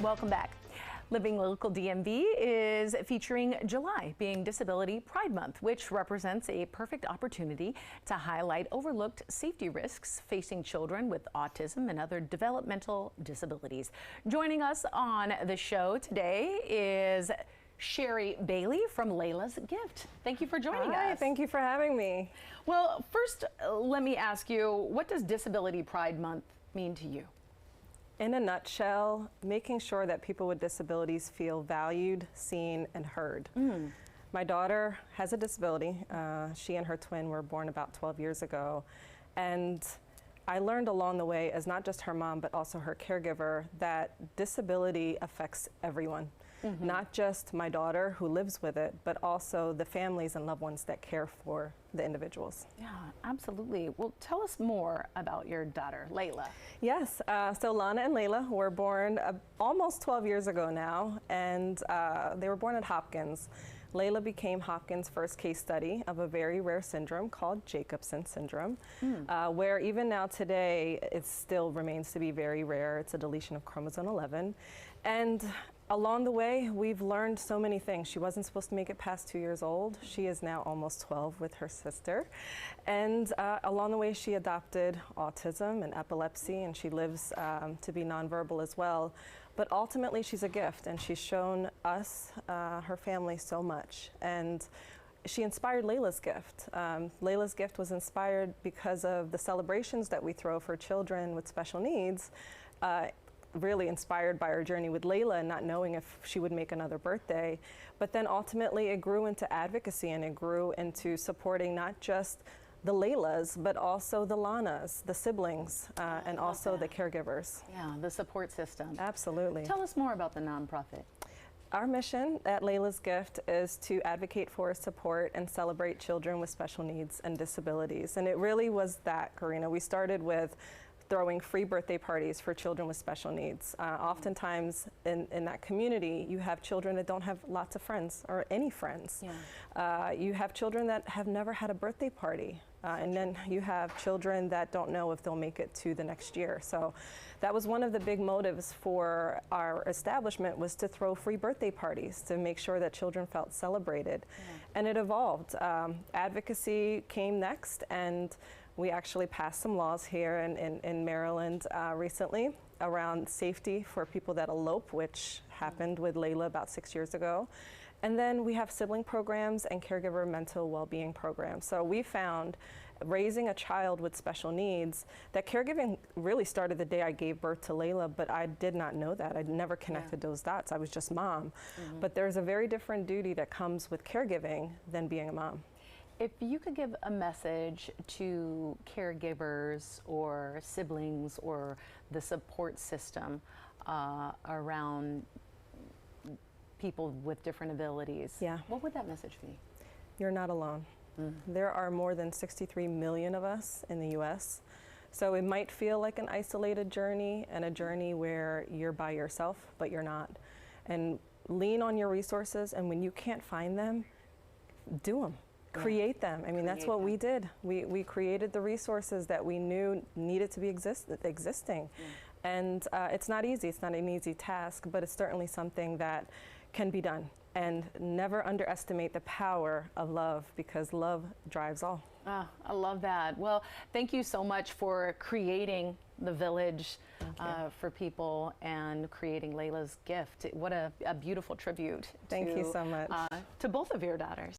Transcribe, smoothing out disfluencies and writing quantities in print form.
Welcome back. Living Local DMV is featuring July being Disability Pride Month, which represents a perfect opportunity to highlight overlooked safety risks facing children with autism and other developmental disabilities. Joining us on the show today is Shari Bailey from Laila's Gift. Thank you for joining us. Thank you for having me. Well, first, let me ask you, what does Disability Pride Month mean to you? In a nutshell, making sure that people with disabilities feel valued, seen, and heard. My daughter has a disability. She and her twin were born about 12 years ago. And I learned along the way, as not just her mom, but also her caregiver, that disability affects everyone. Not just my daughter who lives with it, but also the families and loved ones that care for the individuals. Yeah, absolutely. Well, tell us more about your daughter, Laila. Yes, so Lana and Laila were born almost 12 years ago now, and they were born at Hopkins. Laila became Hopkins' first case study of a very rare syndrome called Jacobson syndrome, where even now today it still remains to be very rare. It's a deletion of chromosome 11. And along the way, we've learned so many things. She wasn't supposed to make it past 2 years old. She is now almost 12 with her sister. And along the way, she adopted autism and epilepsy, and she lives to be nonverbal as well. But ultimately, she's a gift, and she's shown us, her family, so much. And she inspired Laila's Gift. Laila's Gift was inspired because of the celebrations that we throw for children with special needs. Really inspired by our journey with Laila and not knowing if she would make another birthday. But then ultimately it grew into advocacy, and it grew into supporting not just the Lailas, but also the Lanas, the siblings, and also the caregivers. Yeah, the support system. Absolutely. Tell us more about the nonprofit. Our mission at Laila's Gift is to advocate for, support, and celebrate children with special needs and disabilities. And it really was that, Karina. We started with throwing free birthday parties for children with special needs. Oftentimes in that community, you have children that don't have lots of friends or any friends. Yeah. You have children that have never had a birthday party. And then you have children that don't know if they'll make it to the next year. So that was one of the big motives for our establishment, was to throw free birthday parties to make sure that children felt celebrated. Yeah. And it evolved. Advocacy came next, and we actually passed some laws here in Maryland recently around safety for people that elope, which happened with Laila about 6 years ago. And then we have sibling programs and caregiver mental well-being programs. So we found, raising a child with special needs, that caregiving really started the day I gave birth to Laila, but I did not know that. I'd never connected those dots. I was just mom. But there's a very different duty that comes with caregiving than being a mom. If you could give a message to caregivers or siblings or the support system around people with different abilities, what would that message be? You're not alone. There are more than 63 million of us in the US. So it might feel like an isolated journey, and a journey where you're by yourself, but you're not. And lean on your resources, and when you can't find them, do them. Create them. I mean, that's what we did. We created the resources that we knew needed to be existing. And it's not easy. It's not an easy task, but it's certainly something that can be done. And never underestimate the power of love, because love drives all. Oh, I love that. Well, thank you so much for creating the village for people and creating Laila's Gift. What a beautiful tribute. Thank you so much. To both of your daughters.